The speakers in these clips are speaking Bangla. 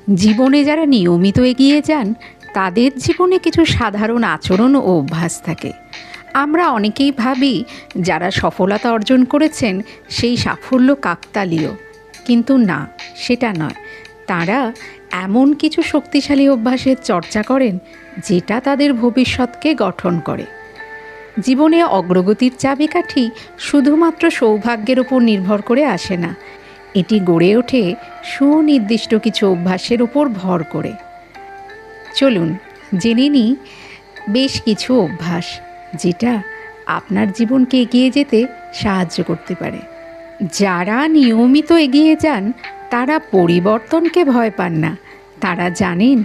জীবনে যারা নিয়মিত এগিয়ে যান তাদের জীবনে কিছু সাধারণ আচরণ ও অভ্যাস থাকে। আমরা অনেকেই ভাবি যারা সফলতা অর্জন করেছেন সেই সাফল্য কাকতালীয়, কিন্তু না, সেটা নয়। তারা এমন কিছু শক্তিশালী অভ্যাসের চর্চা করেন যেটা তাদের ভবিষ্যৎকে গঠন করে। জীবনে অগ্রগতির চাবিকাঠি শুধুমাত্র সৌভাগ্যের উপর নির্ভর করে আসে না, এটি গড়ে ওঠে সুনির্দিষ্ট কিছু অভ্যাসের উপর ভর করে। চলুন জেনে নিই বেশ কিছু অভ্যাস যেটা আপনার জীবনকে এগিয়ে যেতে সাহায্য করতে পারে। যারা নিয়মিত এগিয়ে যান তারা পরিবর্তনকে ভয় পান না। তারা জানেন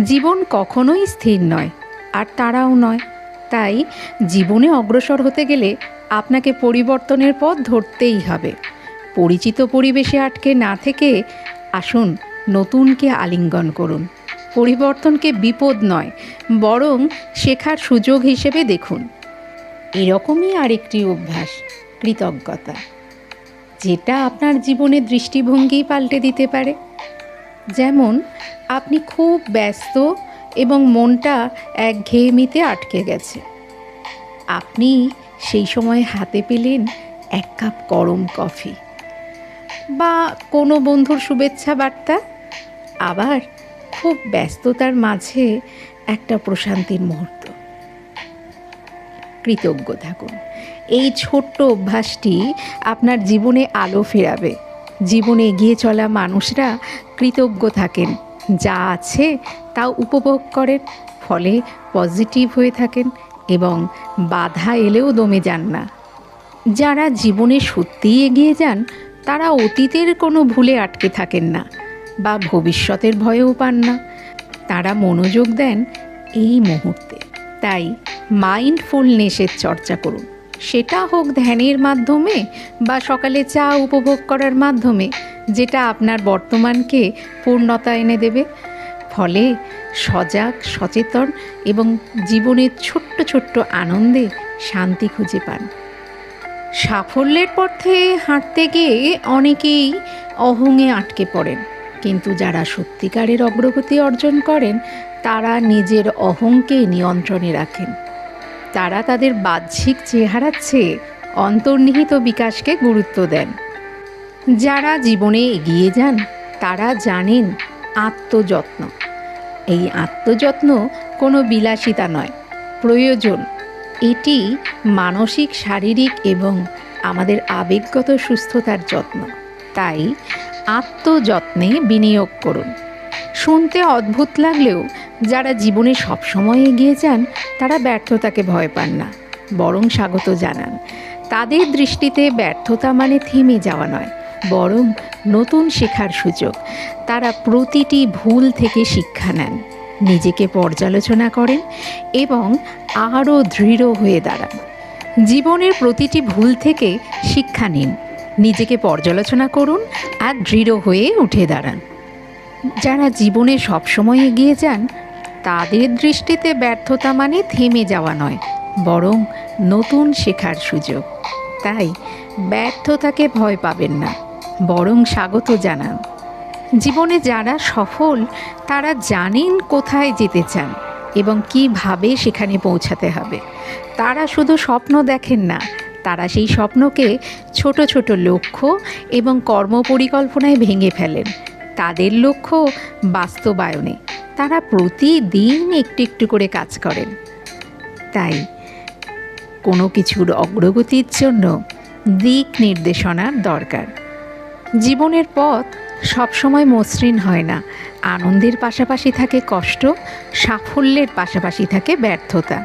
জীবন কখনোই স্থির নয়, আর তারাও নয়। তাই জীবনে অগ্রসর হতে গেলে আপনাকে পরিবর্তনের পথ ধরতেই হবে। পরিচিত পরিবেশে আটকে না থেকে আসুন নতুনকে আলিঙ্গন করুন। পরিবর্তনকে বিপদ নয়, বরং শেখার সুযোগ হিসেবে দেখুন। এরকমই আরেকটি অভ্যাস কৃতজ্ঞতা, যেটা আপনার জীবনের দৃষ্টিভঙ্গি পাল্টে দিতে পারে। যেমন আপনি খুব ব্যস্ত এবং মনটা একঘেয়েমিতে আটকে গেছে, আপনি সেই সময় হাতে পেলেন এক কাপ গরম কফি বা কোনো বন্ধুর শুভেচ্ছা বার্তা, আবার খুব ব্যস্ততার মাঝে একটা প্রশান্তির মুহূর্ত। কৃতজ্ঞ থাকুন। এই ছোট্ট অভ্যাসটি আপনার জীবনে আলো ফেরাবে। জীবনে এগিয়ে চলা মানুষরা কৃতজ্ঞ থাকেন, যা আছে তা উপভোগ করেন, ফলে পজিটিভ হয়ে থাকেন এবং বাধা এলেও দমে যান না। যারা জীবনে সত্যিই এগিয়ে যান তারা অতীতের কোনো ভুলে আটকে থাকেন না বা ভবিষ্যতের ভয়েও পান না। তারা মনোযোগ দেন এই মুহূর্তে। তাই মাইন্ডফুলনেসের চর্চা করুন, সেটা হোক ধ্যানের মাধ্যমে বা সকালে চা উপভোগ করার মাধ্যমে, যেটা আপনার বর্তমানকে পূর্ণতা এনে দেবে। ফলে সজাগ, সচেতন এবং জীবনের ছোট্ট ছোট্ট আনন্দে শান্তি খুঁজে পান। সাফল্যের পথে হাঁটতে গিয়ে অনেকেই অহংয়ে আটকে পড়েন, কিন্তু যারা সত্যিকারের অগ্রগতি অর্জন করেন তারা নিজের অহংকে নিয়ন্ত্রণে রাখেন। তারা তাদের বাহ্যিক চেহারার চেয়ে অন্তর্নিহিত বিকাশকে গুরুত্ব দেন। যারা জীবনে এগিয়ে যান তারা জানেন আত্মযত্ন। এই আত্মযত্ন কোনো বিলাসিতা নয়, প্রয়োজন। এটি মানসিক, শারীরিক এবং আমাদের আবেগগত সুস্থতার যত্ন। তাই আত্মযত্নে বিনিয়োগ করুন। শুনতে অদ্ভুত লাগলেও যারা জীবনে সবসময় এগিয়ে যান তারা ব্যর্থতাকে ভয় পান না, বরং স্বাগত জানান। তাদের দৃষ্টিতে ব্যর্থতা মানে থেমে যাওয়া নয়, বরং নতুন শেখার সুযোগ। তারা প্রতিটি ভুল থেকে শিক্ষা নেন, নিজেকে পর্যালোচনা করেন এবং আরও দৃঢ় হয়ে দাঁড়ান। জীবনের প্রতিটি ভুল থেকে শিক্ষা নিন, নিজেকে পর্যালোচনা করুন আর দৃঢ় হয়ে উঠে দাঁড়ান। যারা জীবনে সবসময় এগিয়ে যান তাদের দৃষ্টিতে ব্যর্থতা মানে থেমে যাওয়া নয়, বরং নতুন শেখার সুযোগ। তাই ব্যর্থতাকে ভয় পাবেন না, বরং স্বাগত জানান। জীবনে যারা সফল তারা জানেন কোথায় যেতে চান এবং কিভাবে সেখানে পৌঁছাতে হবে। তারা শুধু স্বপ্ন দেখেন না, তারা সেই স্বপ্নকে ছোট ছোট লক্ষ্য এবং কর্মপরিকল্পনায় ভেঙে ফেলেন। তাদের লক্ষ্য বাস্তবায়নে তারা প্রতিদিন একটু একটু করে কাজ করেন। তাই কোনো কিছুর অগ্রগতির জন্য দিক নির্দেশনার দরকার। জীবনের পথ সবসময় মসৃণ হয় না। আনন্দের পাশাপাশি থাকে কষ্ট, সাফল্যের পাশাপাশি থাকে ব্যর্থতা।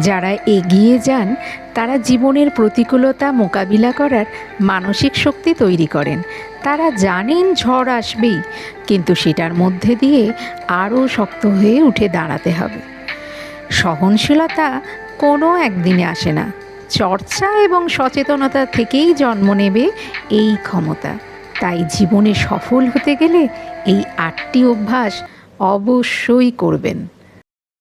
যারা এগিয়ে যান তারা জীবনের প্রতিকূলতা মোকাবিলা করার মানসিক শক্তি তৈরি করেন। তারা জানেন ঝড় আসবেই, কিন্তু সেটার মধ্যে দিয়ে আরও শক্ত হয়ে উঠে দাঁড়াতে হবে। সহনশীলতা কোনো একদিনে আসে না, চর্চা এবং সচেতনতা থেকেই জন্ম নেবে এই ক্ষমতা। তাই জীবনে সফল হতে গেলে এই 8টি অভ্যাস অবশ্যই করবেন।